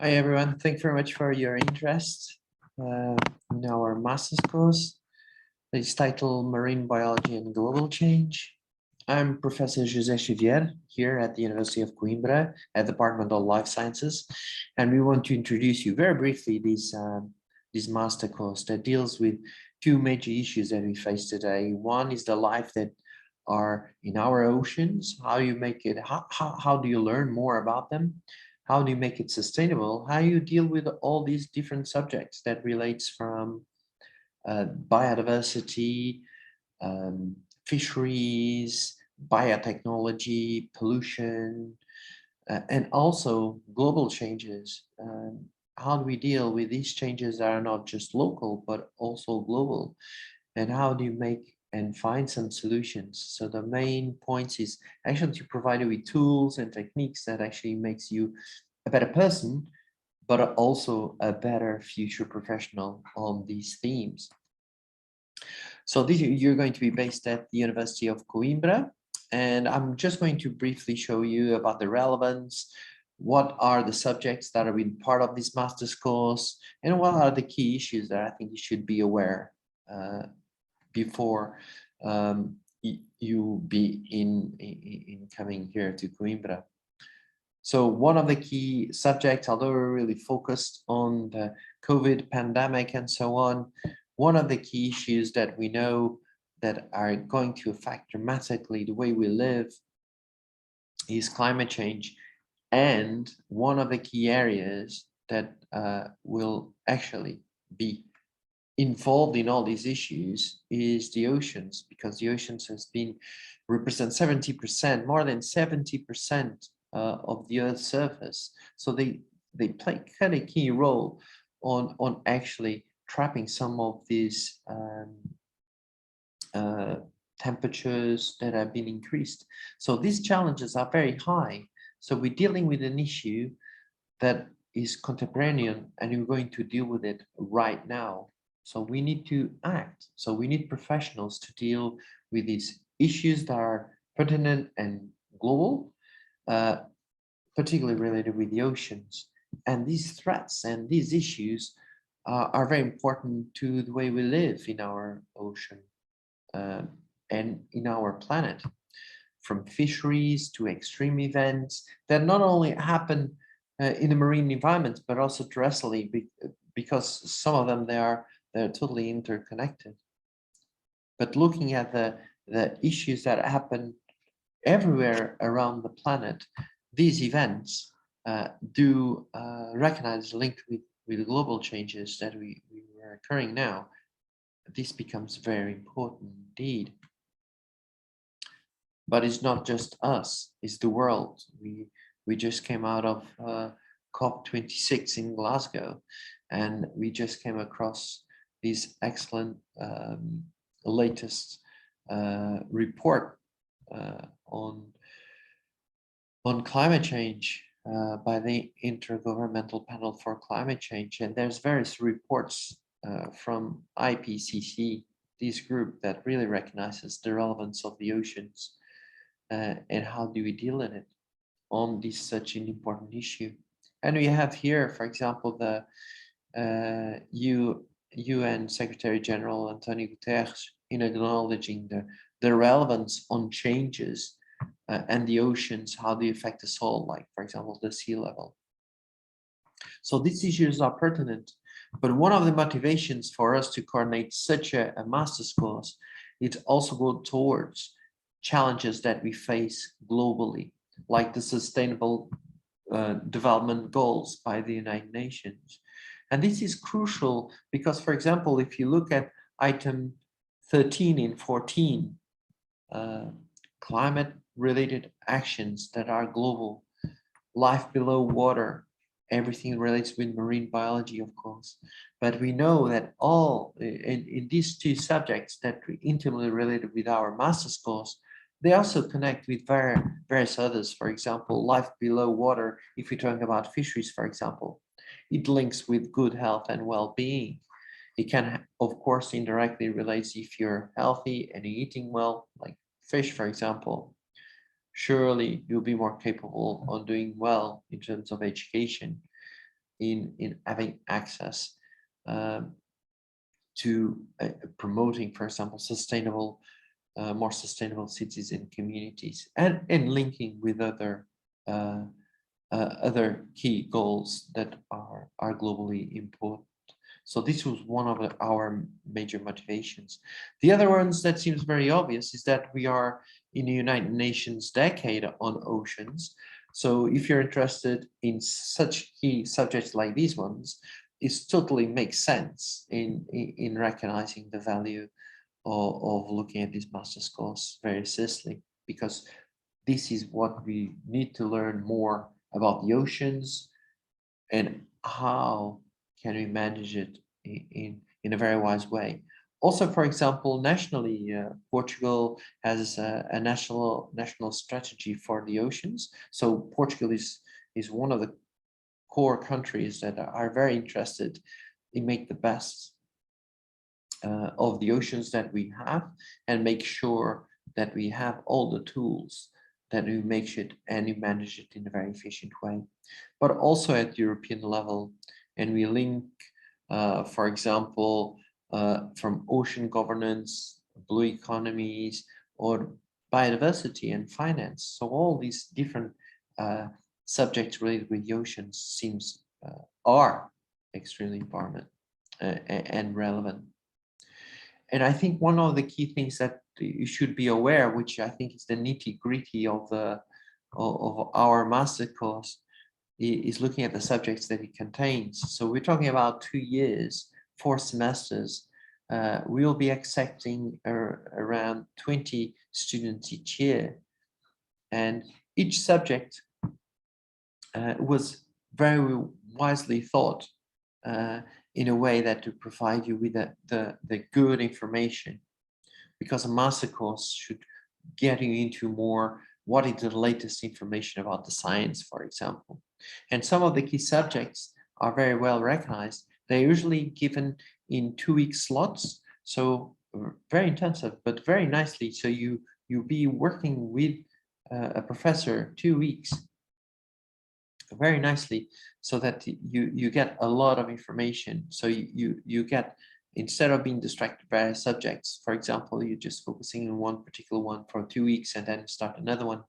Hi everyone, thank you very much for your interest in our master's course. It's titled Marine Biology and Global Change. I'm Professor José Xavier here at the University of Coimbra at the Department of Life Sciences, and we want to introduce you very briefly this master course that deals with two major issues that we face today. One is the life that are in our oceans. How you make it, how do you learn more about them? How do you make it sustainable? How you deal with all these different subjects that relates from biodiversity, fisheries, biotechnology, pollution, and also global changes. How do we deal with these changes that are not just local, but also global? And how do you make and find some solutions? So the main points is actually to provide you with tools and techniques that actually makes you a better person, but also a better future professional on these themes. So you're going to be based at the University of Coimbra, and I'm just going to briefly show you about the relevance, what are the subjects that are being part of this master's course, and what are the key issues that I think you should be aware before you be in coming here to Coimbra. So one of the key subjects, although we're really focused on the COVID pandemic and so on, one of the key issues that we know that are going to affect dramatically the way we live is climate change. And one of the key areas that will actually be involved in all these issues is the oceans, because the oceans has been represent 70%, more than 70% of the Earth's surface. So they play kind of key role on actually trapping some of these temperatures that have been increased. So these challenges are very high. So we're dealing with an issue that is contemporanean, and we're going to deal with it right now. So we need to act. So we need professionals to deal with these issues that are pertinent and global, particularly related with the oceans. And these threats and these issues are very important to the way we live in our ocean and in our planet, from fisheries to extreme events that not only happen in the marine environment, but also terrestrially, because some of them they're totally interconnected. But looking at the issues that happen everywhere around the planet, these events do recognize the link with global changes that we are occurring now. This becomes very important indeed. But it's not just us, it's the world. We just came out of COP26 in Glasgow, and we just came across this excellent latest report on climate change by the Intergovernmental Panel for Climate Change. And there's various reports from IPCC, this group that really recognizes the relevance of the oceans and how do we deal in it on this such an important issue. And we have here, for example, the UN Secretary General Antonio Guterres in acknowledging the relevance on changes and the oceans, how they affect us all, like, for example, the sea level. So these issues are pertinent, but one of the motivations for us to coordinate such a master's course is also go towards challenges that we face globally, like the Sustainable Development Goals by the United Nations. And this is crucial because, for example, if you look at item 13 and 14, climate-related actions that are global, life below water, everything relates with marine biology, of course. But we know that all in these two subjects that are intimately related with our master's course, they also connect with various others. For example, life below water, if we're talking about fisheries, for example, it links with good health and well-being. It can, of course, indirectly relate if you're healthy and eating well, like fish, for example. Surely you'll be more capable on doing well in terms of education. in having access to promoting, for example, more sustainable cities and communities, and linking with other key goals that are globally important. So this was one of our major motivations. The other ones that seems very obvious is that we are in the United Nations decade on oceans. So if you're interested in such key subjects like these ones, it totally makes sense in recognizing the value of looking at this master's course very seriously, because this is what we need to learn more about the oceans and how can we manage it in a very wise way. Also, for example, nationally, Portugal has a national strategy for the oceans. So Portugal is one of the core countries that are very interested in make the best of the oceans that we have, and make sure that we have all the tools that we make it and we manage it in a very efficient way. But also at the European level, and we link, for example, from ocean governance, blue economies, or biodiversity and finance. So all these different subjects related with the oceans are extremely important and relevant. And I think one of the key things that you should be aware, which I think is the nitty-gritty of our master course, is looking at the subjects that it contains. So we're talking about 2 years, 4 semesters. We'll be accepting around 20 students each year, and each subject was very wisely thought in a way that to provide you with the good information, because a master course should get you into more what is the latest information about the science, for example. And some of the key subjects are very well recognized. They're usually given in 2-week slots, so very intensive, but very nicely. So you'll be working with a professor 2 weeks very nicely, so that you get a lot of information. So you get, instead of being distracted by subjects, for example, you're just focusing on one particular one for 2 weeks and then start another one.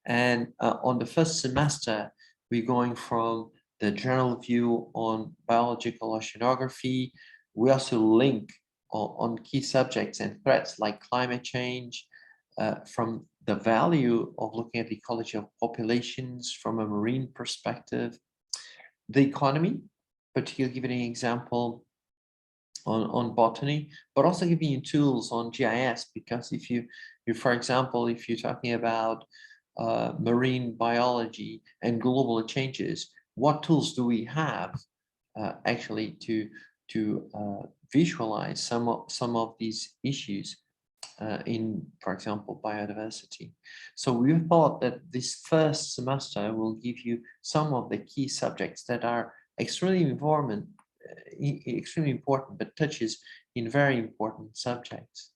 And on the first semester, we're going from the general view on biological oceanography. We also link on key subjects and threats like climate change, from the value of looking at the ecology of populations from a marine perspective, the economy, particularly giving an example on botany, but also giving you tools on GIS, because if you for example, if you're talking about marine biology and global changes, what tools do we have actually to visualize some of these issues in, for example, biodiversity. So we thought that this first semester will give you some of the key subjects that are extremely important, but touches in very important subjects.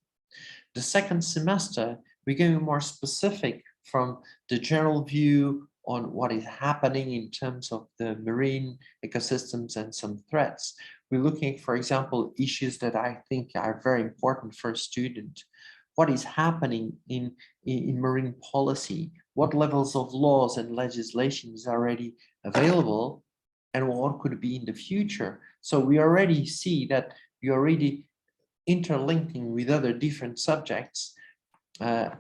The second semester, we're going more specific from the general view on what is happening in terms of the marine ecosystems and some threats. We're looking at, for example, issues that I think are very important for a student. What is happening in marine policy? What levels of laws and legislation is already available, and what could be in the future? So we already see that we already interlinking with other different subjects,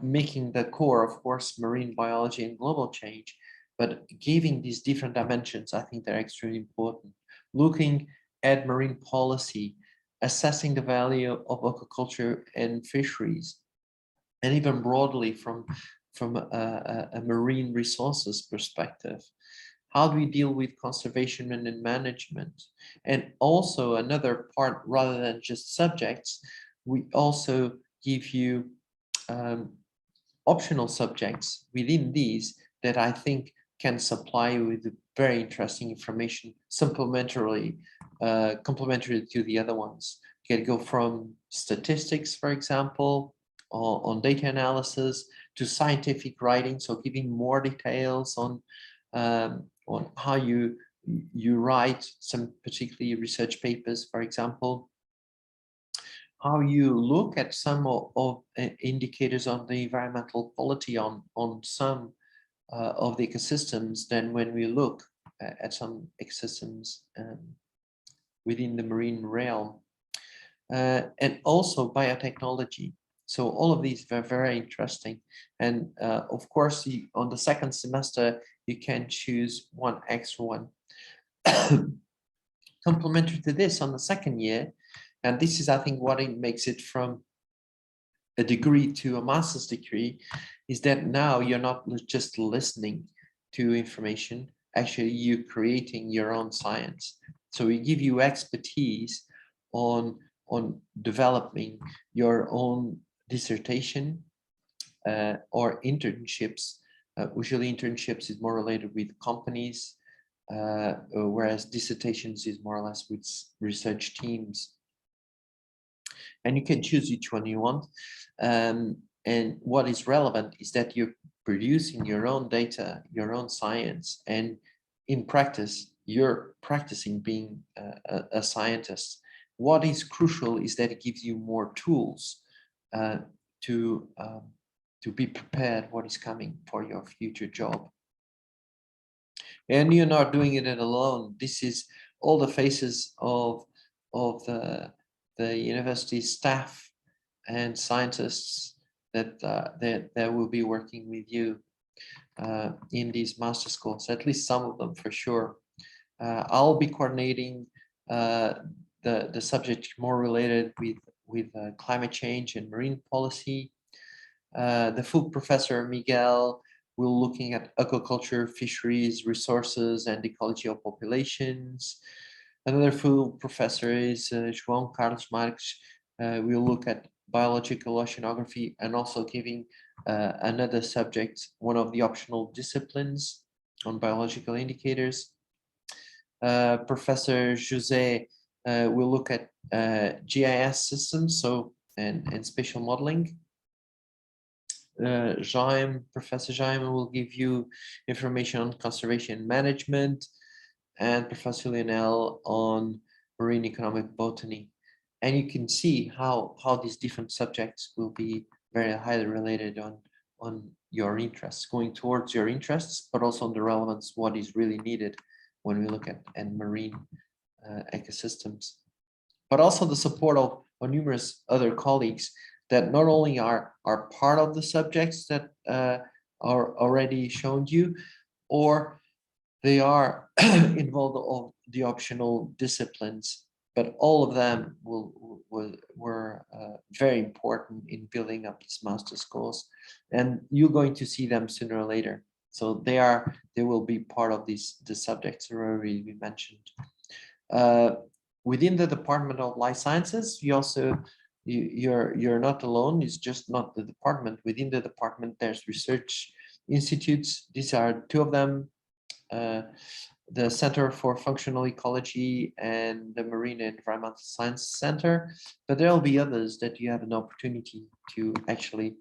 making the core, of course, marine biology and global change, but giving these different dimensions, I think they're extremely important. Looking at marine policy, assessing the value of aquaculture and fisheries, and even broadly from a marine resources perspective. How do we deal with conservation and management? And also another part, rather than just subjects, we also give you optional subjects within these that I think can supply you with very interesting information complementary to the other ones. You can go from statistics, for example, on data analysis, to scientific writing, so giving more details on how you you write some particularly research papers, for example, how you look at some of indicators on the environmental quality on some of the ecosystems than when we look at some ecosystems within the marine realm, and also biotechnology. So all of these are very interesting. And of course, on the second semester, you can choose one extra one. Complementary to this, on the second year, and this is, I think, what it makes it from a degree to a master's degree, is that now you're not just listening to information, actually you're creating your own science. So we give you expertise on developing your own dissertation or internships. Usually internships is more related with companies, whereas dissertations is more or less with research teams. And you can choose which one you want. And what is relevant is that you're producing your own data, your own science, and in practice, you're practicing being a scientist. What is crucial is that it gives you more tools to be prepared what is coming for your future job. And you're not doing it alone. This is all the faces of the university staff and scientists that will be working with you in these master's courses, at least some of them for sure. I'll be coordinating the subject more related with climate change and marine policy. The full professor Miguel will looking at aquaculture, fisheries, resources, and ecology of populations. Another full professor is João Carlos Marques. We'll look at biological oceanography and also giving another subject, one of the optional disciplines on biological indicators. Professor José will look at GIS systems, and spatial modeling. Professor Jaime will give you information on conservation management, and Professor Lionel on marine economic botany. And you can see how these different subjects will be very highly related on your interests, going towards your interests, but also on the relevance, what is really needed when we look at marine ecosystems. But also the support of numerous other colleagues that not only are part of the subjects that are already shown you, or they are involved of the optional disciplines, but all of them were very important in building up this master's course, and you're going to see them sooner or later. So they will be part of the subjects already we mentioned. Within the Department of Life Sciences, you're not alone. It's just not the department. Within the department, there's research institutes. These are two of them. The Center for Functional Ecology and the Marine and Environmental Science Center, but there will be others that you have an opportunity to actually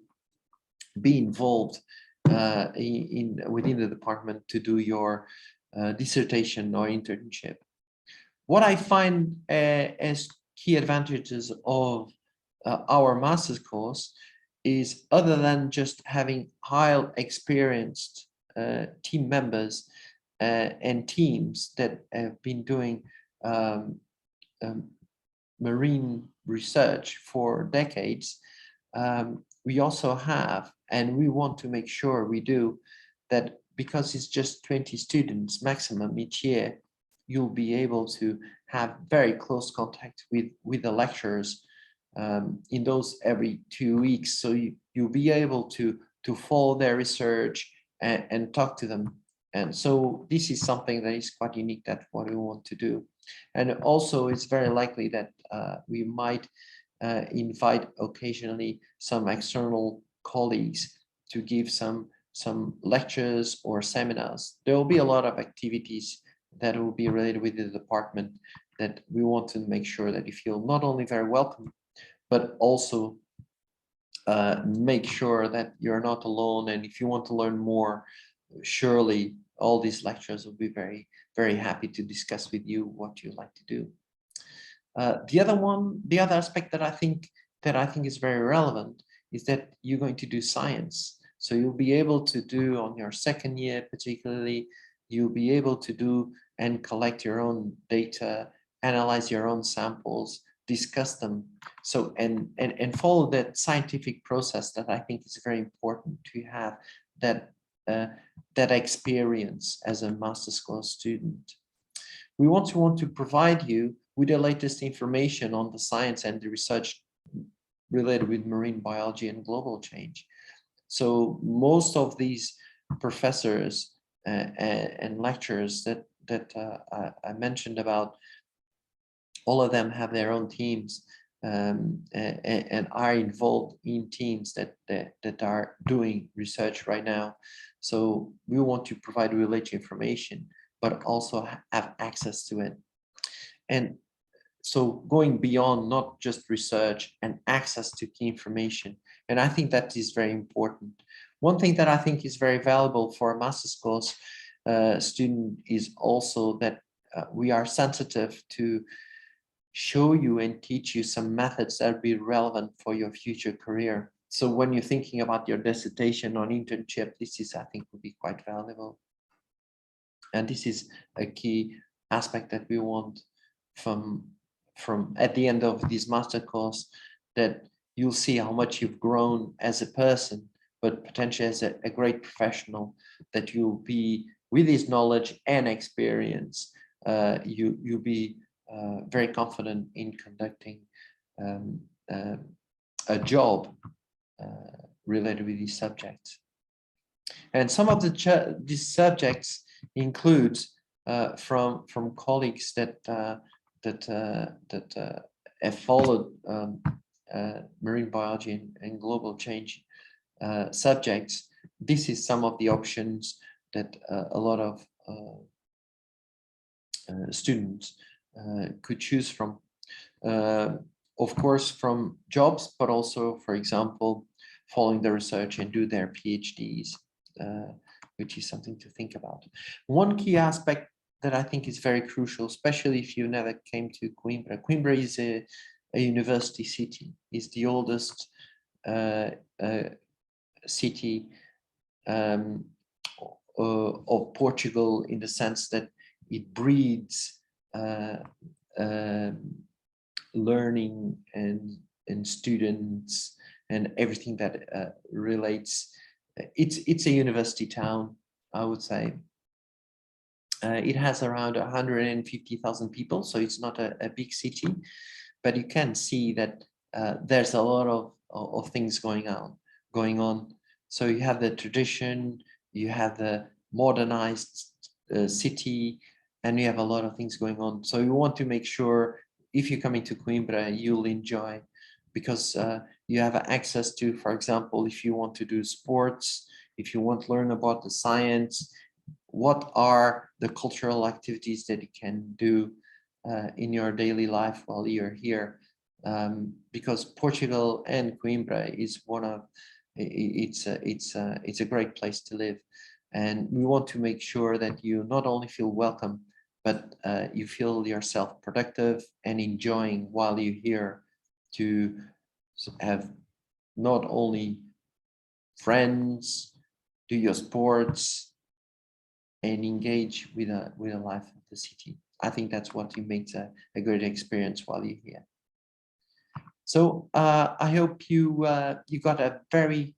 be involved within the department to do your dissertation or internship. What I find as key advantages of our master's course is, other than just having highly experienced team members and teams that have been doing marine research for decades, we also have, and we want to make sure we do, that because it's just 20 students maximum each year, you'll be able to have very close contact with the lecturers in those every 2 weeks. So you'll be able to follow their research and talk to them. And so this is something that is quite unique, that's what we want to do. And also it's very likely that we might invite occasionally some external colleagues to give some lectures or seminars. There will be a lot of activities that will be related with the department that we want to make sure that you feel not only very welcome, but also make sure that you're not alone. And if you want to learn more, surely all these lectures will be very, very happy to discuss with you what you like to do. The other aspect that I think is very relevant is that you're going to do science. So you'll be able to do on your second year, particularly, you'll be able to do and collect your own data, analyze your own samples, discuss them. So and follow that scientific process that I think is very important to have that that experience as a master's course student. We want to provide you with the latest information on the science and the research related with marine biology and global change. So most of these professors and lecturers that I mentioned about, all of them have their own teams and are involved in teams that are doing research right now. So we want to provide related information, but also have access to it. And so going beyond not just research and access to key information. And I think that is very important. One thing that I think is very valuable for a master's course student is also that we are sensitive to show you and teach you some methods that will be relevant for your future career. So when you're thinking about your dissertation or internship, this is, I think, will be quite valuable. And this is a key aspect that we want from at the end of this master course, that you'll see how much you've grown as a person, but potentially as a great professional, that you'll be with this knowledge and experience, you'll be very confident in conducting a job related with these subjects. And some of these subjects include from colleagues that have followed marine biology and global change subjects. This is some of the options that a lot of students could choose from. Of course, from jobs, but also, for example, following the research and do their PhDs, which is something to think about. One key aspect that I think is very crucial, especially if you never came to Coimbra. Coimbra is a university city. It's the oldest city of Portugal, in the sense that it breeds learning and students and everything that relates. It's a university town, I would say. It has around 150,000 people, so it's not a big city, but you can see that there's a lot of things going on. So you have the tradition, you have the modernized city, and you have a lot of things going on. So you want to make sure if you're coming to Coimbra, you'll enjoy, because you have access to, for example, if you want to do sports, if you want to learn about the science, what are the cultural activities that you can do in your daily life while you're here? Because Portugal and Coimbra is it's a great place to live, and we want to make sure that you not only feel welcome, but you feel yourself productive and enjoying while you're here, to have not only friends, do your sports, and engage with a life of the city. I think that's what makes a great experience while you're here. So I hope you got a very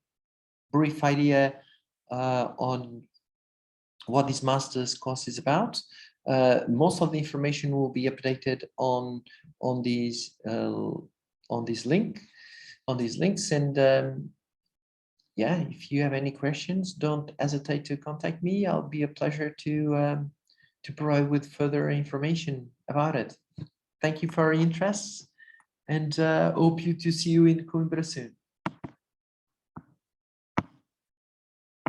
brief idea on what this master's course is about. Most of the information will be updated on these links, and yeah, if you have any questions, don't hesitate to contact me. I'll be a pleasure to provide with further information about it. Thank you for your interest, and hope to see you in Coimbra soon.